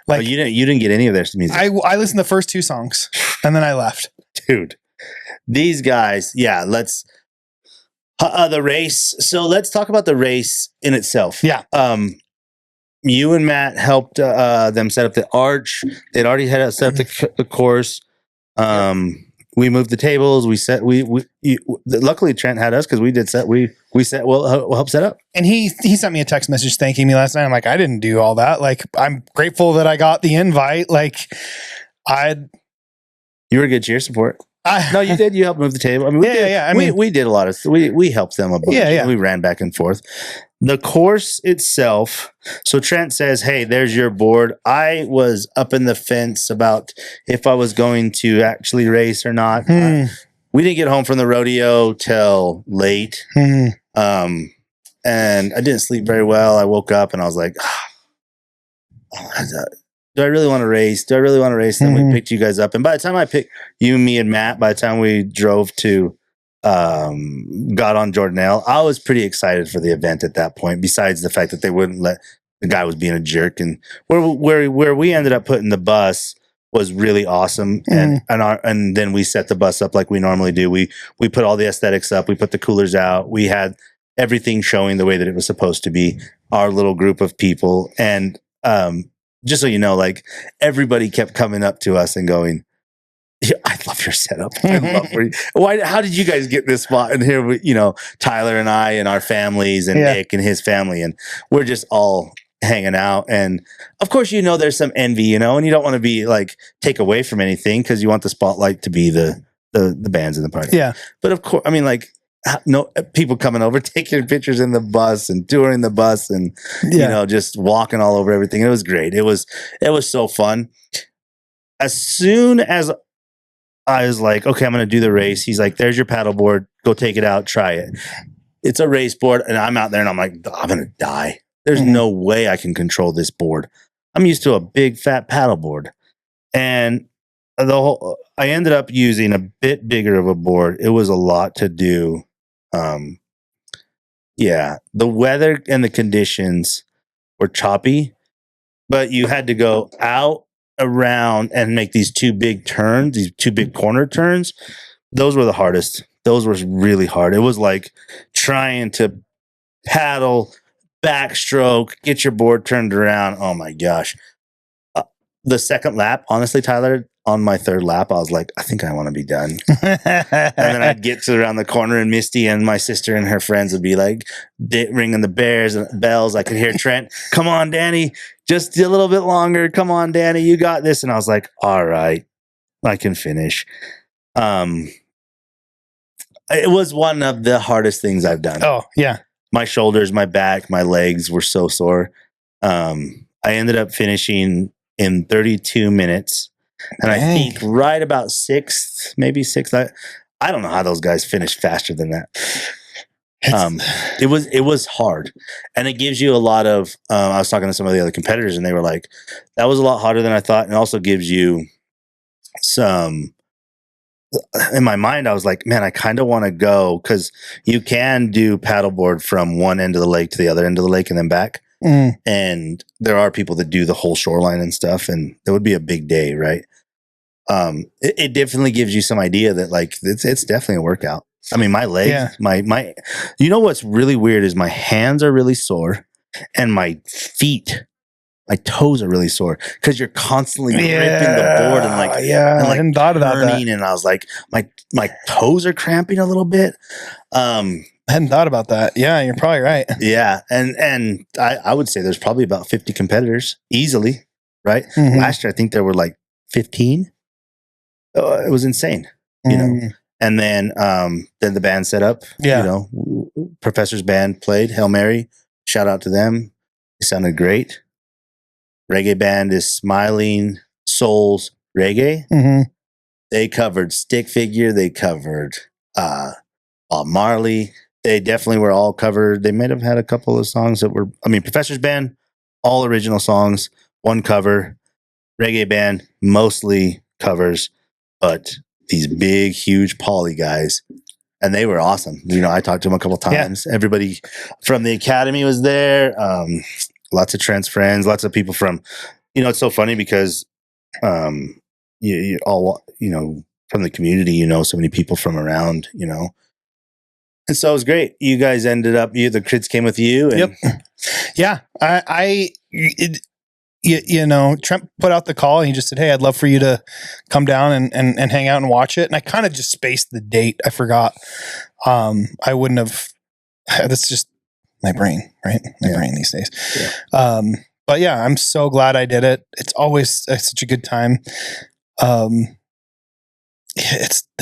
like you didn't get any of their music. I listened to the first 2 songs and then I left. Dude, these guys. Yeah. Let's the race. So let's talk about the race in itself. Yeah. You and Matt helped them set up the arch. They'd already had set up the course. We moved the tables. Luckily Trent had us because we did set. We set. We'll help set up. And he sent me a text message thanking me last night. I'm like, I didn't do all that. Like, I'm grateful that I got the invite. Like, you were a good cheer support. No, you did. You helped move the table. I mean, we did a lot of. We helped them a bunch. Yeah. We ran back and forth. The course itself. So Trent says, "Hey, there's your board." I was up in the fence about if I was going to actually race or not. We didn't get home from the rodeo till late, and I didn't sleep very well. I woke up and I was like, do I really want to race? Then we picked you guys up. And by the time I picked you, me, and Matt, by the time we drove to, got on Jordanelle, I was pretty excited for the event at that point, besides the fact that they wouldn't let the guy was being a jerk. And where we ended up putting the bus was really awesome. And then we set the bus up like we normally do. We put all the aesthetics up. We put the coolers out. We had everything showing the way that it was supposed to be, our little group of people. And, just so you know, like everybody kept coming up to us and going, yeah, I love your setup. I love where how did you guys get this spot? And here we, Tyler and I and our families and Nick and his family, and we're just all hanging out. And of course, there's some envy, and you don't want to be like take away from anything because you want the spotlight to be the bands in the party. Yeah. But of course, I mean, like, no people coming over, taking pictures in the bus and touring the bus and, just walking all over everything. It was great. It was so fun. As soon as I was like, okay, I'm going to do the race. He's like, there's your paddleboard. Go take it out. Try it. It's a race board. And I'm out there and I'm like, I'm going to die. There's no way I can control this board. I'm used to a big fat paddleboard. And I ended up using a bit bigger of a board. It was a lot to do. The weather and the conditions were choppy, but you had to go out, around, and make these 2 big turns, these 2 big corner turns. Those were the hardest. Those were really hard. It was like trying to paddle, backstroke, get your board turned around. Oh my gosh. The second lap, honestly, Tyler, on my 3rd lap, I was like, I think I want to be done. And then I'd get to around the corner and Misty and my sister and her friends would be like ringing the bells. I could hear Trent, come on, Danny, just a little bit longer. Come on, Danny, you got this. And I was like, all right, I can finish. It was one of the hardest things I've done. Oh, yeah. My shoulders, my back, my legs were so sore. I ended up finishing in 32 minutes. And I think right about 6th, maybe 6th. I don't know how those guys finished faster than that. It was hard, and it gives you a lot of. I was talking to some of the other competitors, and they were like, "That was a lot harder than I thought," and also gives you some in my mind, I was like, man, I kind of want to go because you can do paddleboard from one end of the lake to the other end of the lake and then back. And there are people that do the whole shoreline and stuff, and it would be a big day, right? It definitely gives you some idea that like it's definitely a workout. I mean, my legs, my, you know what's really weird is my hands are really sore, and my feet, my toes are really sore because you're constantly gripping the board and like, and like I hadn't thought about that. And I was like, my toes are cramping a little bit. I hadn't thought about that. Yeah, you're probably right. Yeah, and I would say there's probably about 50 competitors easily, right? Last year I think there were like 15. It was insane, you know. And then the band set up. You know, Professor's band played Hail Mary. Shout out to them. It sounded great. Reggae band is Smiling Souls Reggae. They covered Stick Figure. They covered Bob Marley. They definitely were all covered. They might have had a couple of songs that were, I mean, Professor's band, all original songs, one cover. Reggae band, mostly covers, but these big, huge poly guys, and they were awesome. You know, I talked to them a couple times. Everybody from the academy was there. Lots of Trent's friends, lots of people from, you know, it's so funny because you all, you know, from the community, you know, so many people from around, you know. And so it was great. You guys ended up, the kids came with you. And Yeah. You know, Trent put out the call and he just said, hey, I'd love for you to come down and hang out and watch it. And I kind of just spaced the date. I forgot. I wouldn't have, that's just my brain, right? My brain these days. But yeah, I'm so glad I did it. It's always such a good time. The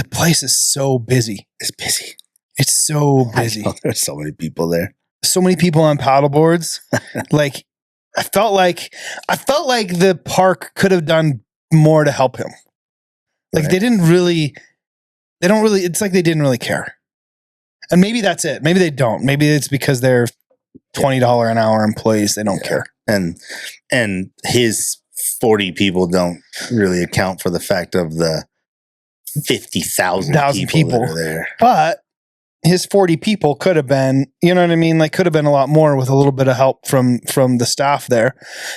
place is so busy. It's busy. It's so busy. There's so many people there. So many people on paddleboards. Like, I felt like the park could have done more to help him. Like they don't really, it's like they didn't really care. And maybe that's it. Maybe they don't. Maybe it's because they're $20 an hour employees. They don't care. And his 40 people don't really account for the fact of the 50,000 people that are there. But his 40 people could have been, you know what I mean? Like could have been a lot more with a little bit of help from the staff there.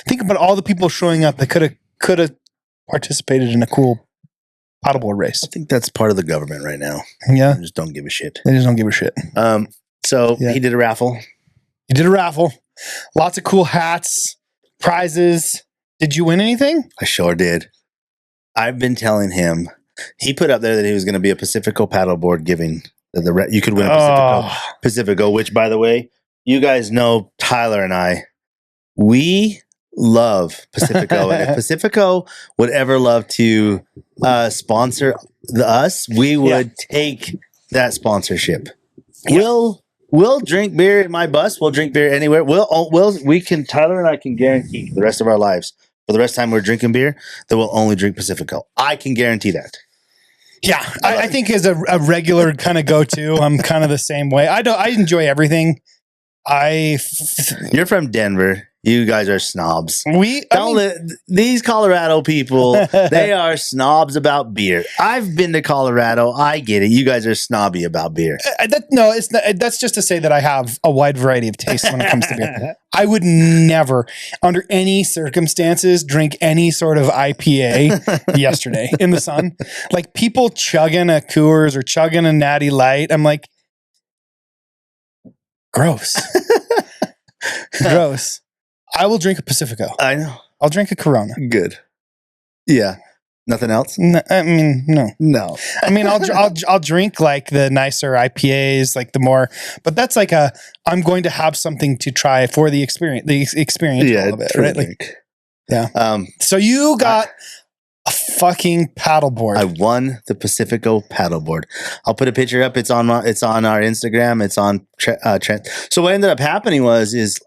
Think about all the people showing up that could have participated in a cool paddleboard race. I think that's part of the government right now. Yeah. They just don't give a shit. They just don't give a shit. He did a raffle. He did a raffle. Lots of cool hats, prizes. Did you win anything? I sure did. I've been telling him, he put up there that he was going to be a Pacifico paddleboard giving. You could win a Pacifico, which, by the way, you guys know Tyler and I, we love Pacifico. And if Pacifico would ever love to sponsor us, we would take that sponsorship. Yeah. We'll drink beer in my bus. We'll drink beer anywhere. Tyler and I can guarantee for the rest of our lives, for the rest of the time we're drinking beer, that we'll only drink Pacifico. I can guarantee that. Yeah, I think as a regular kind of go-to, I'm kind of the same way. I enjoy everything. You're from Denver. You guys are snobs. These Colorado people, they are snobs about beer. I've been to Colorado. I get it. You guys are snobby about beer. No, it's not. That's just to say that I have a wide variety of tastes when it comes to beer. I would never, under any circumstances, drink any sort of IPA yesterday in the sun. Like people chugging a Coors or chugging a Natty Light. I'm like, gross. Gross. I will drink a Pacifico. I know. I'll drink a Corona. Good. Yeah. Nothing else? No, I mean, no. No. I mean, I'll drink like the nicer IPAs, like the more, but that's like I'm going to have something to try for the experience. Yeah, of it, right? Like, yeah. So you got a fucking paddleboard. I won the Pacifico paddleboard. I'll put a picture up. It's on our Instagram. It's on Trent. So what ended up happening is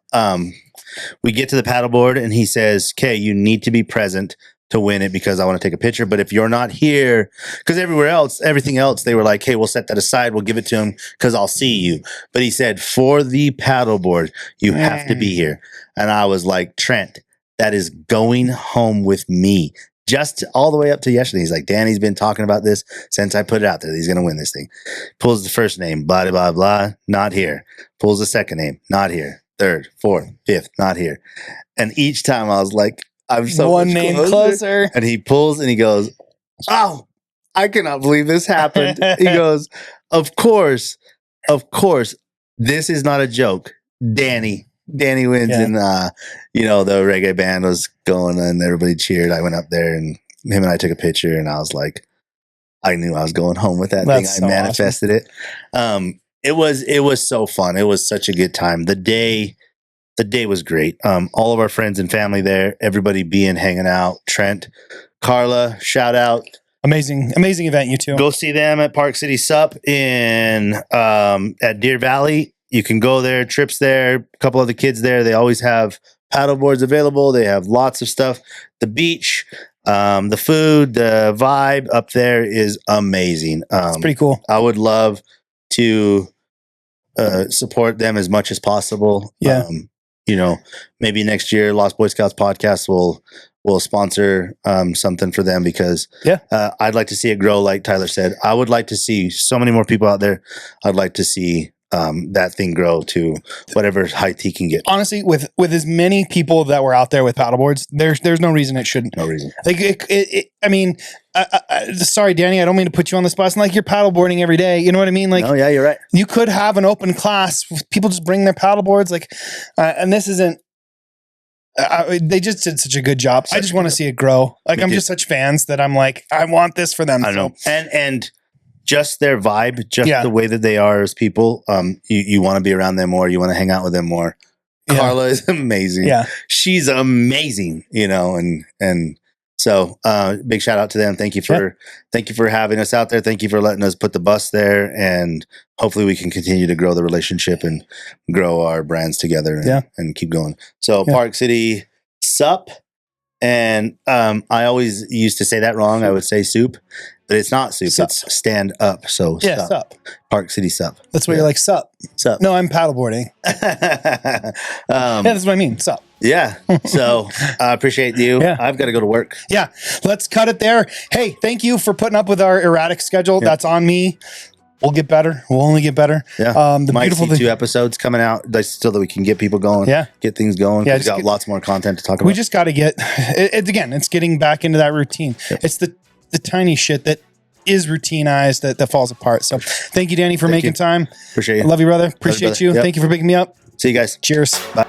we get to the paddleboard and he says, "Okay, you need to be present to win it because I want to take a picture. But if you're not here," because everything else, they were like, "Hey, we'll set that aside. We'll give it to him because I'll see you." But he said, "For the paddleboard, you have to be here." And I was like, "Trent, that is going home with me. just all the way up to yesterday. He's like, Danny's been talking about this since I put it out there. He's going to win this thing. Pulls the first name, blah, blah, blah, not here. Pulls the second name, not here. Third, fourth, fifth, not here. And each time I was like, I'm so one name closer. And he pulls and he goes, oh, I cannot believe this happened. He goes, of course, this is not a joke. Danny wins. And, you know, the reggae band was going and everybody cheered. I went up there and him and I took a picture and I was like, I knew I was going home with that thing. I manifested it. It was so fun. It was such a good time. The day was great. All of our friends and family there, everybody hanging out. Trent, Carla, shout out. Amazing event, you two. Go see them at Park City Sup at Deer Valley. You can go there, trips there, a couple of the kids there. They always have paddleboards available. They have lots of stuff. The beach, the food, the vibe up there is amazing. It's pretty cool. I would love to support them as much as possible. Yeah. You know, maybe next year Lost Boy Scouts podcast will sponsor something for them because I'd like to see it grow. Like Tyler said, I would like to see so many more people out there. I'd like to see that thing grow to whatever height he can get. Honestly, with as many people that were out there with paddleboards, there's no reason it shouldn't. No reason. Like I mean, sorry, Danny, I don't mean to put you on the spot. It's like you're paddleboarding every day. You know what I mean? Like, oh yeah, you're right. You could have an open class. People just bring their paddleboards. Like, and this isn't. They just did such a good job. I just want to see it grow. Like, I'm just such fans that I'm like, I want this for them. I know, and just their vibe, just the way that they are as people. You want to be around them more. You want to hang out with them more. Yeah. Carla is amazing. Yeah, she's amazing. You know, and so big shout out to them. Thank you for having us out there. Thank you for letting us put the bus there, and hopefully we can continue to grow the relationship and grow our brands together and keep going. So Park City Sup, and I always used to say that wrong. I would say soup. But it's not soup. Sup. It's stand up. So sup. Park City Sup. That's what you're like, sup. Sup. No, I'm paddleboarding. That's what I mean. Sup. Yeah. So I appreciate you. Yeah. I've got to go to work. Yeah. Let's cut it there. Hey, thank you for putting up with our erratic schedule. Yeah. That's on me. We'll get better. We'll only get better. Yeah. Might see 2 episodes coming out so that we can get people going. Yeah. Get things going. Yeah. We've got lots more content to talk about. We just got to get it's getting back into that routine. Yep. It's the tiny shit that is routinized that falls apart. So thank you, Danny, for making time. Appreciate you. I love you, brother. Appreciate you. Yep. Thank you for picking me up. See you guys. Cheers. Bye.